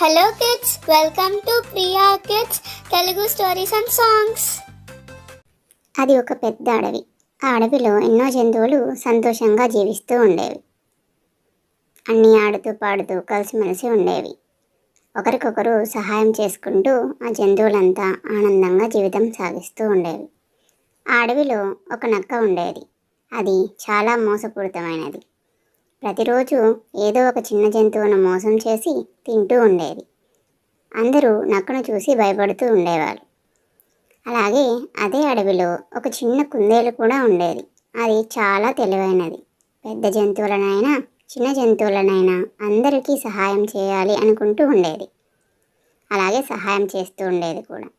Hello kids, welcome to Priya kids Telugu stories and songs. అది ఒక పెద్ద అడవి. ఆ అడవిలో ఎన్నో జంతువులు సంతోషంగా జీవిస్తూ ఉండేవి. అన్నీ ఆడుతూ పాడుతూ కలిసిమెలిసి ఉండేవి. ఒకరికొకరు సహాయం చేసుకుంటూ ఆ జంతువులంతా ఆనందంగా జీవితం సాగిస్తూ ఉండేవి. ఆ అడవిలో ఒక నక్క ఉండేది. అది చాలా మోసపూరితమైనది. ప్రతిరోజు ఏదో ఒక చిన్న జంతువును మోసం చేసి తింటూ ఉండేది. అందరూ నక్కను చూసి భయపడుతూ ఉండేవారు. అలాగే అదే అడవిలో ఒక చిన్న కుందేలు కూడా ఉండేది. అది చాలా తెలివైనది. పెద్ద జంతువులనైనా చిన్న జంతువులనైనా అందరికీ సహాయం చేయాలి అనుకుంటూ ఉండేది. అలాగే సహాయం చేస్తూ ఉండేది కూడా.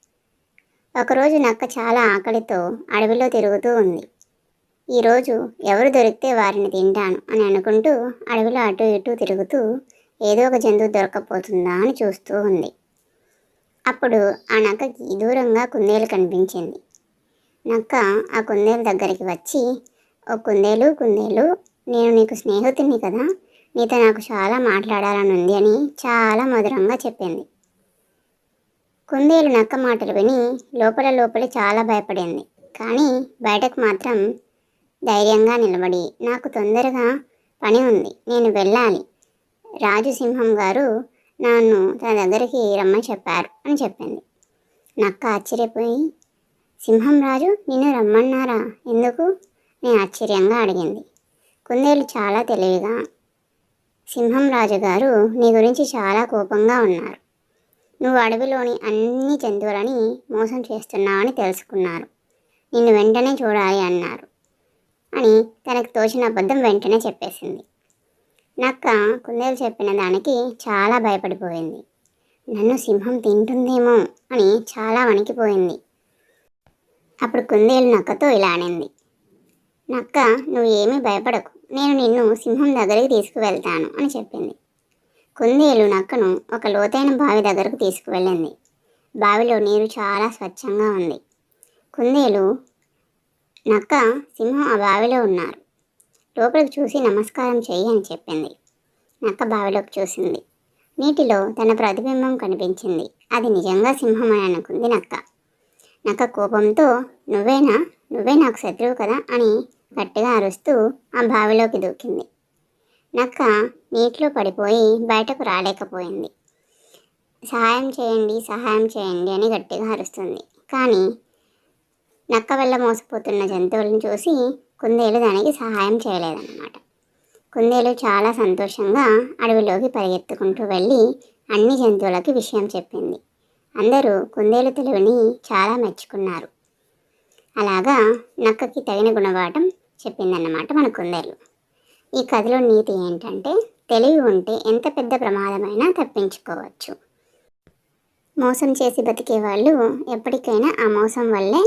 ఒకరోజు నక్క చాలా ఆకలితో అడవిలో తిరుగుతూ ఉంది. ఈరోజు ఎవరు దొరికితే వారిని తింటాను అని అనుకుంటూ అడవిలో అటు ఇటు తిరుగుతూ ఏదో ఒక జంతువు దొరకపోతుందా అని చూస్తూ ఉంది. అప్పుడు ఆ నక్కకి దూరంగా కుందేలు కనిపించింది. నక్క ఆ కుందేలు దగ్గరికి వచ్చి, ఓ కుందేలు కుందేలు, నేను నీకు స్నేహితుని కదా, నీతో నాకు చాలా మాట్లాడాలని ఉంది అని చాలా మధురంగా చెప్పింది. కుందేలు నక్క మాటలు విని లోపల చాలా భయపడింది. కానీ బయటకు మాత్రం ధైర్యంగా నిలబడి, నాకు తొందరగా పని ఉంది, నేను వెళ్ళాలి, రాజు సింహం గారు నన్ను తన దగ్గరికి రమ్మని చెప్పారు అని చెప్పింది. నక్క ఆశ్చర్యపోయి, సింహం రాజు నిన్ను రమ్మన్నారా, ఎందుకు నేను ఆశ్చర్యంగా అడిగింది. కుందేలు చాలా తెలివిగా, సింహం రాజు గారు నీ గురించి చాలా కోపంగా ఉన్నారు. నువ్వు అడవిలోని అన్ని జంతువులని మోసం చేస్తున్నావని తెలుసుకున్నారు. నిన్ను వెంటనే చూడాలి అన్నారు అని తనకు తోచిన అబద్ధం వెంటనే చెప్పేసింది. నక్క కుందేలు చెప్పిన దానికి చాలా భయపడిపోయింది. నన్ను సింహం తింటుందేమో అని చాలా వణికిపోయింది. అప్పుడు కుందేలు నక్కతో ఇలా అనింది, నక్క, నువ్వు ఏమీ భయపడకు, నేను నిన్ను సింహం దగ్గరికి తీసుకువెళ్తాను అని చెప్పింది. కుందేలు నక్కను ఒక లోతైన బావి దగ్గరకు తీసుకువెళ్ళింది. బావిలో నీరు చాలా స్వచ్ఛంగా ఉంది. కుందేలు నక్క సింహం ఆ బావిలో ఉన్నారు. లోపలికి చూసి నమస్కారం చెయ్యి అని చెప్పింది. నక్క బావిలోకి చూసింది. నీటిలో తన ప్రతిబింబం కనిపించింది. అది నిజంగా సింహం అని అనుకుంది నక్క. నక్క కోపంతో, నువ్వే నాకు శత్రువు కదా అని గట్టిగా అరుస్తూ ఆ బావిలోకి దూకింది. నక్క నీటిలో పడిపోయి బయటకు రాలేకపోయింది. సహాయం చేయండి అని గట్టిగా అరుస్తుంది. కానీ నక్క వల్ల మోసపోతున్న జంతువులను చూసి కుందేలు దానికి సహాయం చేయలేదన్నమాట. కుందేలు చాలా సంతోషంగా అడవిలోకి పరిగెత్తుకుంటూ వెళ్ళి అన్ని జంతువులకి విషయం చెప్పింది. అందరూ కుందేలు తెలివిని చాలా మెచ్చుకున్నారు. అలాగా నక్కకి తగిన గుణపాఠం చెప్పిందన్నమాట మన కుందేలు. ఈ కథలో నీతి ఏంటంటే, తెలివి ఉంటే ఎంత పెద్ద ప్రమాదమైనా తప్పించుకోవచ్చు. మోసం చేసి బతికే వాళ్ళు ఎప్పటికైనా ఆ మోసం వల్లే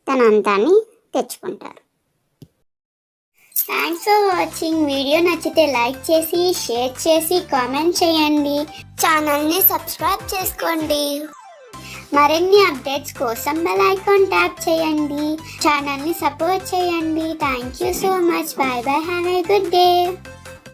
తన అంతాన్ని తెచ్చుకుంటారు. Thanks for watching. వీడియో నచ్చితే లైక్ చేసి, షేర్ చేసి, కామెంట్ చేయండి. ఛానల్ని సబ్స్క్రైబ్ చేసుకోండి. మరిన్ని అప్డేట్స్ కోసం బెల్ ఐకాన్ ట్యాప్ చేయండి. ఛానల్ని సపోర్ట్ చేయండి. Thank you so much. By by. Have a good day.